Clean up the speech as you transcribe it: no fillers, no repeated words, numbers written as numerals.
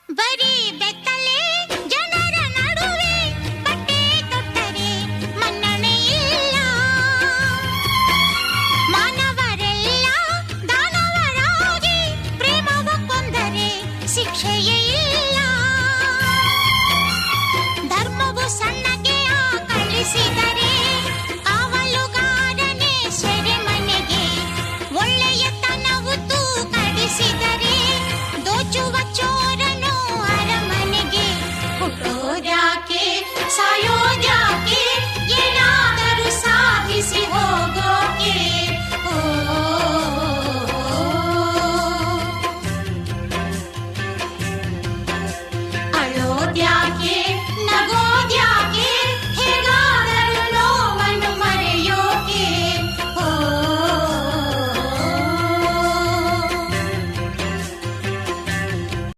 ಬರೀ ಬೆತ್ತಲೆ ಜನರ ನಡುವೆ ಬಟ್ಟೆ ತೊಟ್ಟರೆ ಮನ್ನಣೆ ಇಲ್ಲ. ಮಾನವರೆಲ್ಲ ದಾನವರಾಗಿ ಪ್ರೇಮವ ಕೊಂದರೆ ಶಿಕ್ಷೆಯೇ ಇಲ್ಲ.